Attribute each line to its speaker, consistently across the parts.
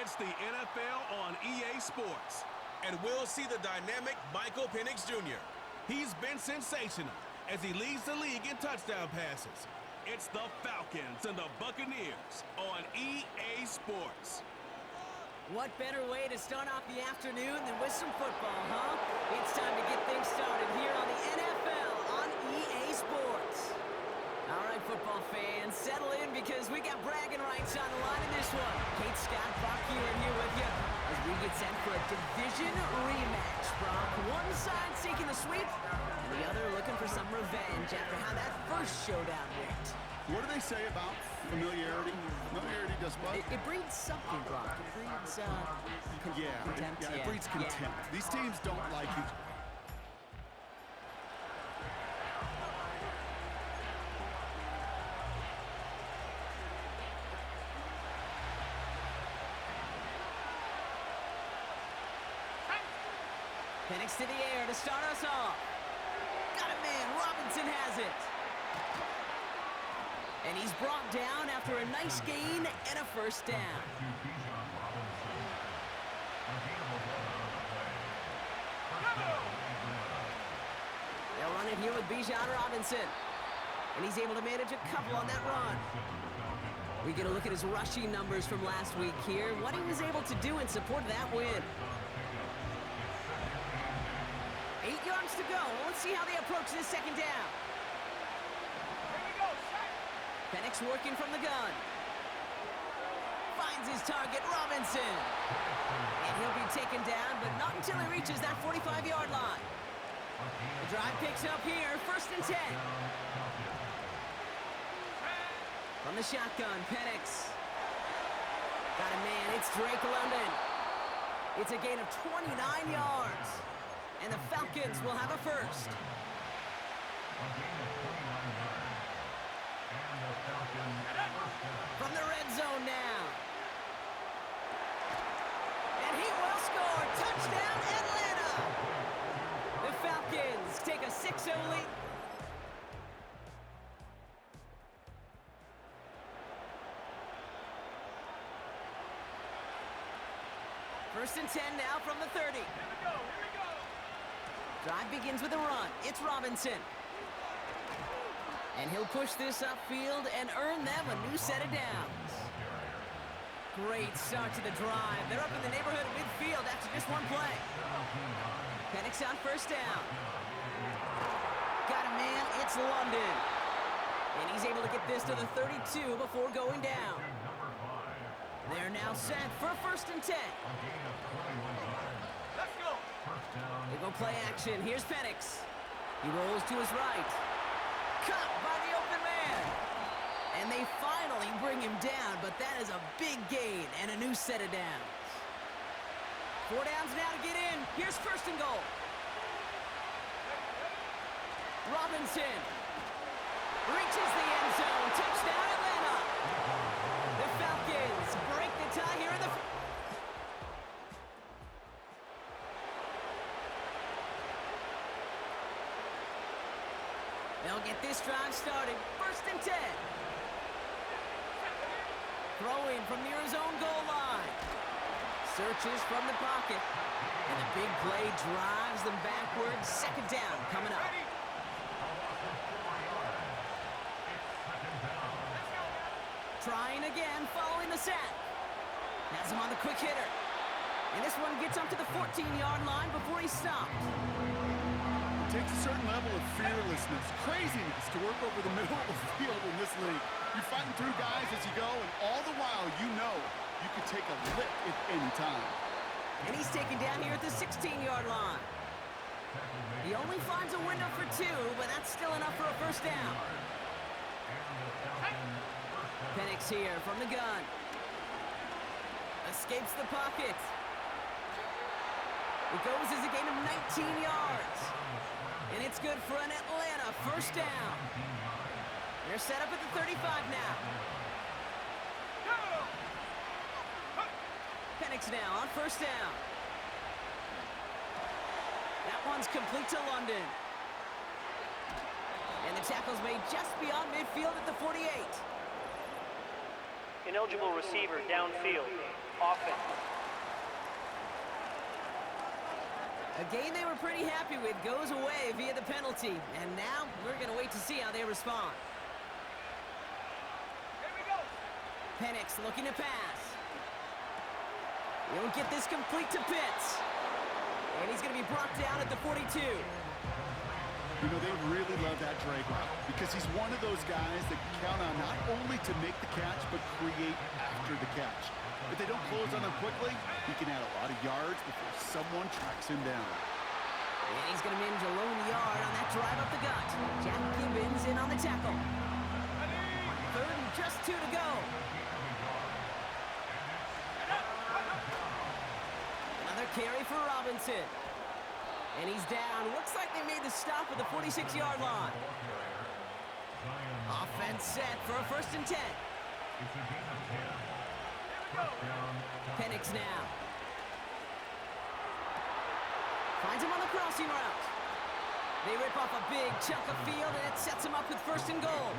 Speaker 1: It's the NFL on EA Sports.
Speaker 2: And we'll see the dynamic Michael Penix Jr.
Speaker 1: He's been sensational as he leads the league in touchdown passes. It's the Falcons and the Buccaneers on EA Sports.
Speaker 3: What better way to start off the afternoon than with some football, huh? It's time to get things started here on the NFL on EA Sports. All right, football fans, settle in because we got bragging rights on the line in this one. Kate Scott, Brock here with you as we get set for a division rematch. Brock, one side seeking the sweep, and the other looking for some revenge after how that first showdown went.
Speaker 4: What do they say about familiarity? Familiarity does what?
Speaker 3: It breeds something, Brock. It breeds, contempt.
Speaker 4: It breeds contempt.
Speaker 3: Yeah.
Speaker 4: These teams don't like each other.
Speaker 3: Penix to the air to start us off. Got a man. Robinson has it. And he's brought down after a nice gain and a first down. They'll run it here with Bijan Robinson. And he's able to manage a couple on that run. We get a look at his rushing numbers from last week here. What he was able to do in support of that win. 8 yards to go. Let's see how they approach this second down. Penix working from the gun. Finds his target, Robinson. And he'll be taken down, but not until he reaches that 45-yard line. The drive picks up here, 1st and 10. From the shotgun, Penix. Got a man, it's Drake London. It's a gain of 29 yards. And the Falcons will have a first. From the red zone now. And he will score. Touchdown, Atlanta. The Falcons take a 6-0 lead. First and 10 now from the 30.
Speaker 5: Here we go.
Speaker 3: Drive begins with a run. It's Robinson. And he'll push this upfield and earn them a new set of downs. Great start to the drive. They're up in the neighborhood of midfield after just one play. Penix on first down. Got a man, it's London. And he's able to get this to the 32 before going down. They're now set for a 1st and 10.
Speaker 5: Let's go.
Speaker 3: They go play action. Here's Penix. He rolls to his right. Caught by the open man. And they finally bring him down, but that is a big gain and a new set of downs. 4 downs now to get in. Here's 1st and goal. Robinson reaches the end zone. Touchdown, Atlanta. The Falcons break the tie here in the... They'll get this drive started. 1st and 10. Throwing from near his own goal line. Searches from the pocket. And the big play drives them backwards. 2nd down coming up. Trying again following the sack. Has him on the quick hitter. And this one gets up to the 14-yard line before he stopped.
Speaker 4: It takes a certain level of fearlessness, craziness to work over the middle of the field in this league. You're fighting through guys as you go, and all the while you know you can take a lick at any time.
Speaker 3: And he's taken down here at the 16-yard line. He only finds a window for 2, but that's still enough for a 1st down. Penix here from the gun. Escapes the pocket. It goes as a gain of 19 yards. And it's good for an Atlanta 1st down. They're set up at the 35 now. Penix now on 1st down. That one's complete to London. And the tackle's made just beyond midfield at the 48.
Speaker 6: Ineligible receiver downfield.
Speaker 5: offense.
Speaker 3: A game they were pretty happy with goes away via the penalty. And now we're going to wait to see how they respond.
Speaker 5: Here we go.
Speaker 3: Penix looking to pass. He'll get this complete to Pitts. And he's going to be brought down at the 42.
Speaker 4: You know, they really love that drag route because he's one of those guys that count on not only to make the catch, but create after the catch. If they don't close on him quickly, he can add a lot of yards before someone tracks him down.
Speaker 3: And he's going to manage a lone yard on that drive up the gut. Jack Gibbons in on the tackle. Third and just 2 to go. Another carry for Robinson. And he's down. Looks like they made the stop at the 46-yard line. Offense set for a 1st and 10. Penix now. Finds him on the crossing route. They rip off a big chunk of field, and it sets him up with 1st and goal.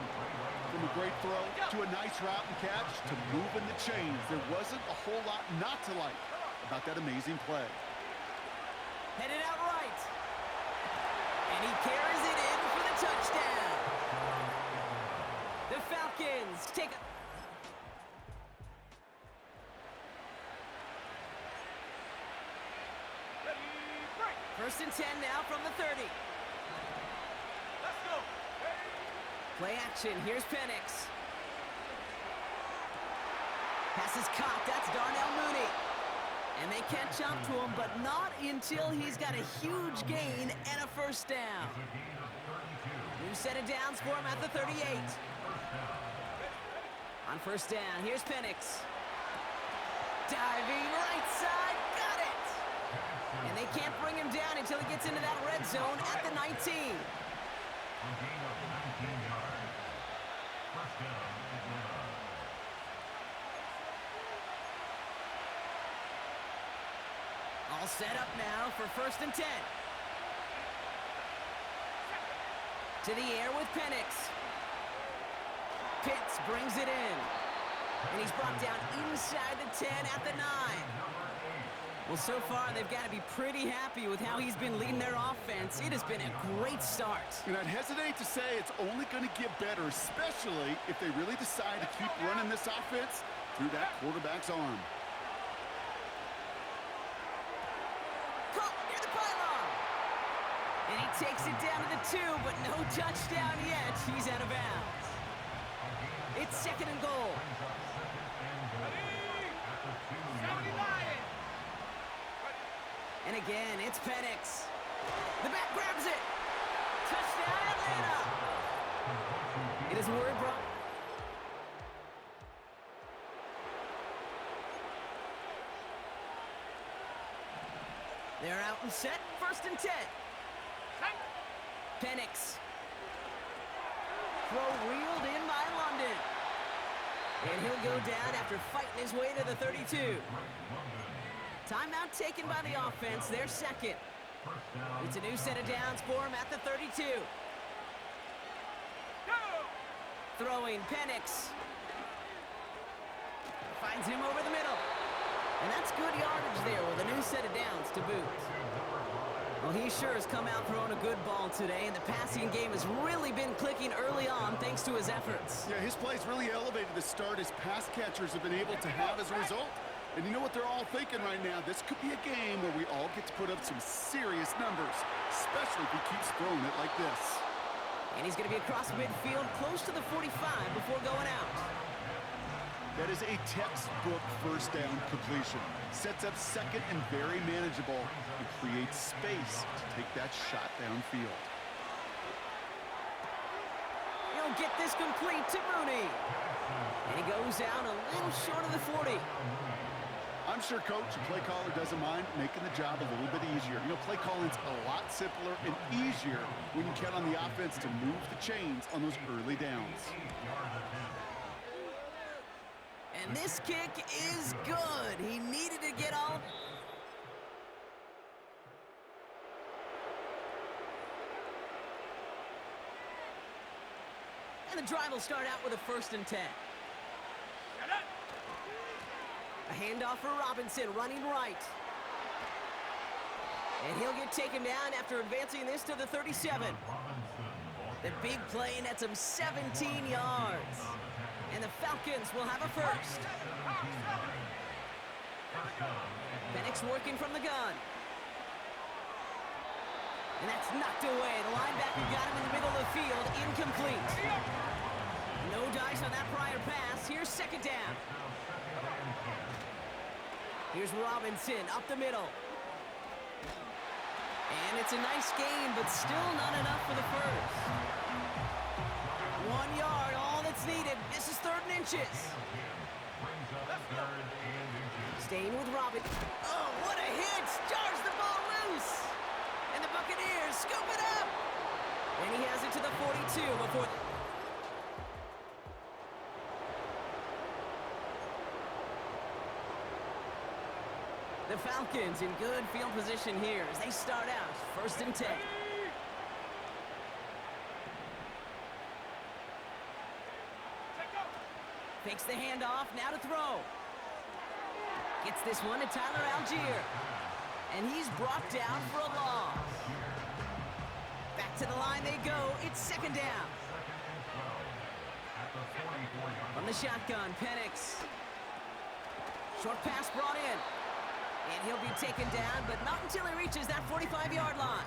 Speaker 4: From a great throw to a nice route and catch to moving the chains, there wasn't a whole lot not to like about that amazing play.
Speaker 3: Headed out right. And he carries it in for the touchdown. The Falcons take a... 1st and 10 now from the 30.
Speaker 5: Let's go.
Speaker 3: Play action. Here's Penix. Pass is caught. That's Darnell Mooney. And they catch up to him, but not until he's got a huge gain and a 1st down. New set of downs for him at the 38. On 1st down, here's Penix. Diving right side, got it! And they can't bring him down until he gets into that red zone at the 19. All set up now for 1st and 10. To the air with Penix. Pitts brings it in. And he's brought down inside the 10 at the 9. Well, so far, they've got to be pretty happy with how he's been leading their offense. It has been a great start.
Speaker 4: And I'd hesitate to say it's only going to get better, especially if they really decide to keep running this offense through that quarterback's arm.
Speaker 3: Caught near the pylon. And he takes it down to the 2, but no touchdown yet. He's out of bounds. It's 2nd and goal. And again, it's Penix. The back grabs it. Touchdown, Atlanta. It is word brought. They're out and set. 1st and 10. Penix. Throw reeled in by London. And he'll go down after fighting his way to the 32. Timeout taken by the offense, their 2nd. It's a new set of downs for him at the 32. Throwing Penix. Finds him over the middle. And that's good yardage there with a new set of downs to boot. Well, he sure has come out throwing a good ball today, and the passing game has really been clicking early on thanks to his efforts.
Speaker 4: Yeah, his plays really elevated the start his pass catchers have been able to have as a result. And you know what they're all thinking right now? This could be a game where we all get to put up some serious numbers, especially if he keeps throwing it like this.
Speaker 3: And he's going to be across midfield close to the 45 before going out.
Speaker 4: That is a textbook 1st down completion. Sets up 2nd and very manageable and creates space to take that shot downfield.
Speaker 3: He'll get this complete to Mooney. And he goes out a little short of the 40.
Speaker 4: I'm sure coach and play caller doesn't mind making the job a little bit easier. You know, play calling's a lot simpler and easier when you count on the offense to move the chains on those early downs.
Speaker 3: And this kick is good. He needed to get all... And the drive will start out with a 1st and 10. A handoff for Robinson, running right. And he'll get taken down after advancing this to the 37. The big play nets him 17 yards. And the Falcons will have a first. Penix working from the gun. And that's knocked away. The linebacker got him in the middle of the field. Incomplete. No dice on that prior pass. Here's second down. Here's Robinson up the middle. And it's a nice gain, but still not enough for the first. 1 yard, all that's needed. This is 3rd and inches. Staying with Robin. Oh, what a hit! Jars the ball loose! And the Buccaneers scoop it up! And he has it to the 42 before... The Falcons in good field position here as they start out 1st and 10. Fakes the handoff, now to throw. Gets this one to Tyler Algier. And he's brought down for a loss. Back to the line they go. It's 2nd down. From the shotgun, Penix. Short pass brought in. And he'll be taken down, but not until he reaches that 45-yard line.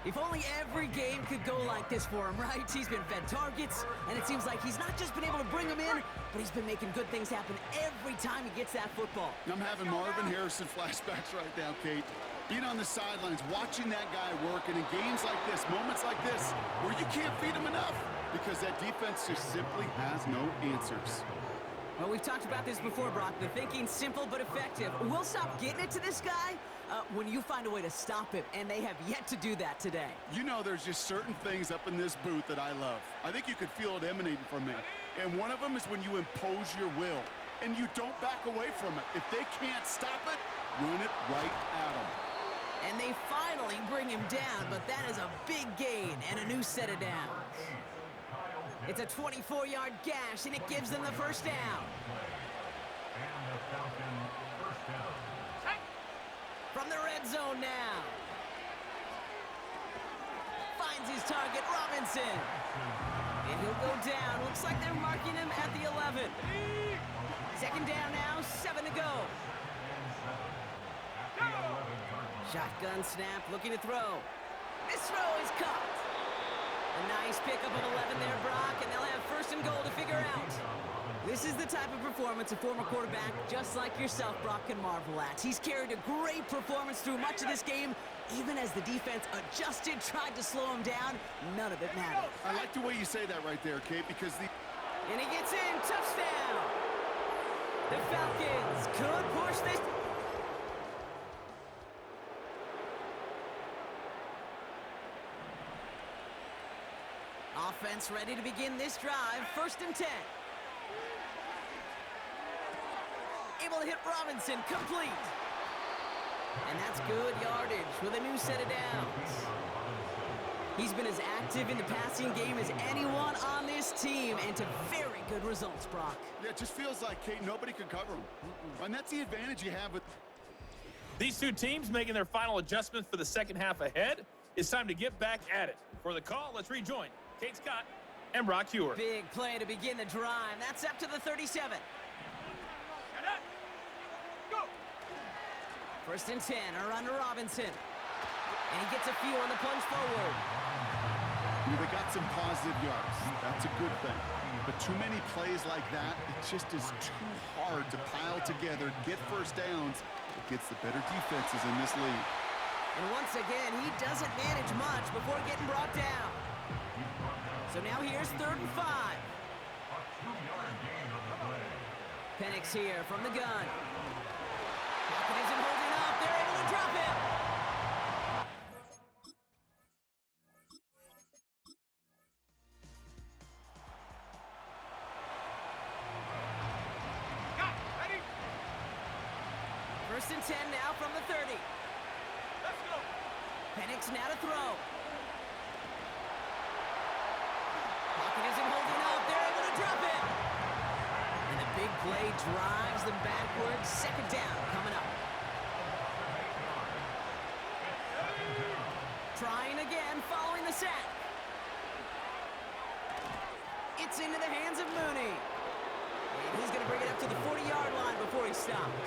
Speaker 3: If only every game could go like this for him, right? He's been fed targets, and it seems like he's not just been able to bring them in, but he's been making good things happen every time he gets that football.
Speaker 4: I'm having Marvin Harrison flashbacks right now, Kate. Being on the sidelines, watching that guy work, and in games like this, moments like this, where you can't feed him enough because that defense just simply has no answers.
Speaker 3: Well, we've talked about this before, Brock. The thinking's simple but effective. We'll stop getting it to this guy when you find a way to stop him, and they have yet to do that today.
Speaker 4: You know, there's just certain things up in this booth that I love. I think you could feel it emanating from me. And one of them is when you impose your will, and you don't back away from it. If they can't stop it, run it right at them.
Speaker 3: And they finally bring him down, but that is a big gain and a new set of downs. It's a 24-yard gash, and it gives them the first down. From the red zone now. Finds his target, Robinson. And he'll go down. Looks like they're marking him at the 11. 2nd down now, 7 to go. Shotgun snap, looking to throw. This throw is caught. A nice pickup of 11 there, Brock, and they'll have 1st and goal to figure out. This is the type of performance a former quarterback just like yourself, Brock, can marvel at. He's carried a great performance through much of this game. Even as the defense adjusted, tried to slow him down, none of it mattered.
Speaker 4: I like the way you say that right there, Kate, because the...
Speaker 3: And he gets in, touchdown! The Falcons could push this... Offense ready to begin this drive. 1st and 10. Able to hit Robinson, complete. And that's good yardage with a new set of downs. He's been as active in the passing game as anyone on this team, and to very good results, Brock.
Speaker 4: Yeah, it just feels like, Kate, nobody can cover him. And that's the advantage you have with...
Speaker 5: These two teams making their final adjustments for the second half ahead. It's time to get back at it. For the call, let's rejoin Kate Scott and Brock Hewer.
Speaker 3: Big play to begin the drive. That's up to the 37.
Speaker 5: Go!
Speaker 3: 1st and 10, a run to Robinson. And he gets a few on the plunge forward.
Speaker 4: They got some positive yards. That's a good thing. But too many plays like that, it just is too hard to pile together, get 1st downs against the better defenses in this league.
Speaker 3: And once again, he doesn't manage much before getting brought down. So now here's 3rd and 5. Penix here from the gun. Pocket isn't holding up. They're able to drop him.
Speaker 5: Ready?
Speaker 3: 1st and 10 now from the 30.
Speaker 5: Let's go.
Speaker 3: Penix now to throw. Pocket isn't holding up. They're able to drop him. And the big play drives them backwards. Second down coming up. Trying again following the sack. It's into the hands of Mooney. And he's going to bring it up to the 40-yard line before he stopped.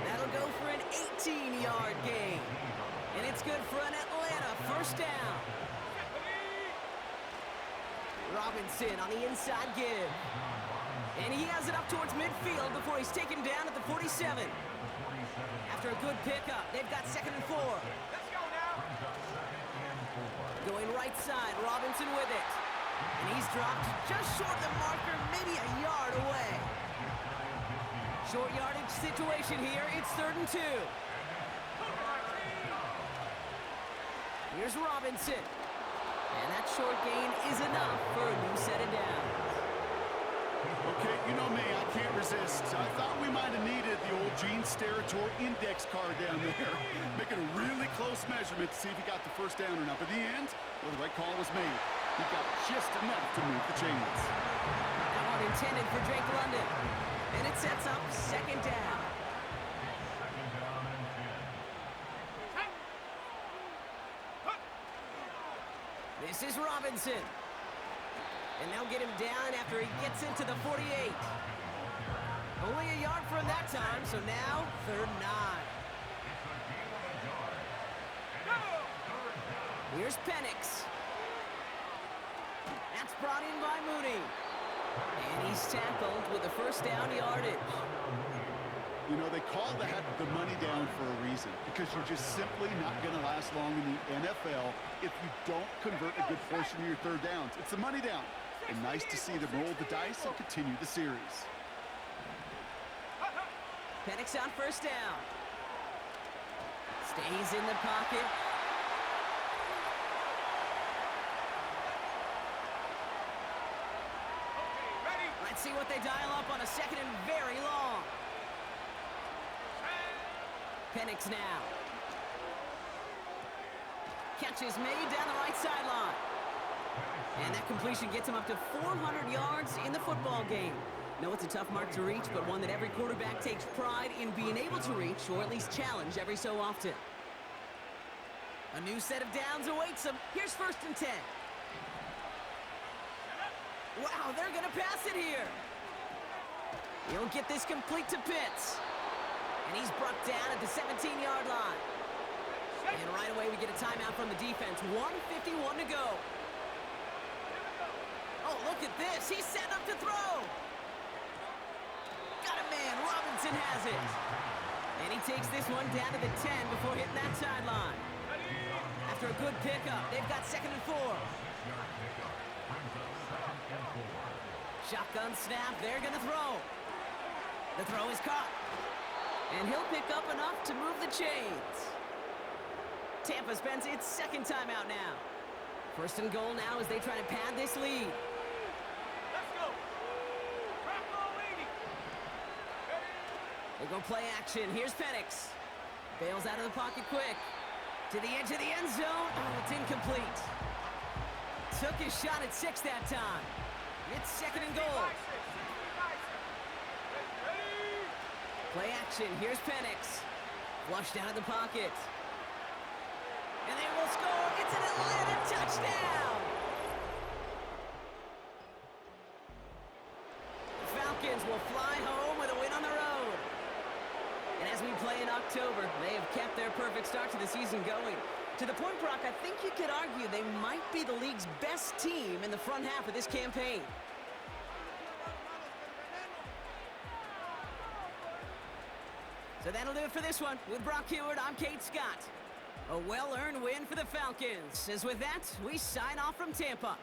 Speaker 3: That'll go for an 18-yard gain. And it's good for an Atlanta first down. Robinson on the inside give. And he has it up towards midfield before he's taken down at the 47. After a good pickup, they've got 2nd and 4.
Speaker 2: Let's go now.
Speaker 3: Going right side, Robinson with it. And he's dropped just short of the marker, maybe a yard away. Short yardage situation here. It's 3rd and 2. Here's Robinson. And that short gain is enough for a new set of downs.
Speaker 4: Okay, you know me, I can't resist. I thought we might have needed the old Gene Steratore index card down there. Making a really close measurement to see if he got the first down or not. But in the end, well, the right call was made. He got just enough to move the chains.
Speaker 3: That one intended for Drake London. And it sets up 2nd down. This is Robinson. And they'll get him down after he gets into the 48. Only a yard for him that time, so now 3rd and 9. Here's Penix. That's brought in by Mooney. And he's tackled with the first down yardage.
Speaker 4: You know, they call that the money down for a reason, because you're just simply not going to last long in the NFL if you don't convert a good portion of your 3rd downs. It's the money down. And nice to see them roll the dice and continue the series.
Speaker 3: Penix on first down. Stays in the pocket. Let's see what they dial up on a 2nd and very long. Penix now. Catch is made down the right sideline. And that completion gets him up to 400 yards in the football game. No, it's a tough mark to reach, but one that every quarterback takes pride in being able to reach, or at least challenge every so often. A new set of downs awaits him. Here's 1st and 10. Wow, they're going to pass it here. He'll get this complete to Pitts. And he's brought down at the 17-yard line. And right away we get a timeout from the defense. 1:51 to go. Oh, look at this. He's set up to throw. Got a man. Robinson has it. And he takes this one down to the 10 before hitting that sideline. After a good pickup, they've got 2nd and 4. Shotgun snap. They're going to throw. The throw is caught. And he'll pick up enough to move the chains. Tampa spends its 2nd timeout now. 1st and goal now as they try to pad this lead.
Speaker 2: Let's go. Trap ball leading.
Speaker 3: They go play action. Here's Penix. Bails out of the pocket quick. To the edge of the end zone. Oh, it's incomplete. Took his shot at 6 that time. It's 2nd and goal. Play action. Here's Penix. Flushed out of the pocket. And they will score. It's an Atlanta touchdown. The Falcons will fly home with a win on the road. And as we play in October, they have kept their perfect start to the season going. To the point, Brock, I think you could argue they might be the league's best team in the front half of this campaign. So that'll do it for this one. With Brock Heward, I'm Kate Scott. A well-earned win for the Falcons. As with that, we sign off from Tampa.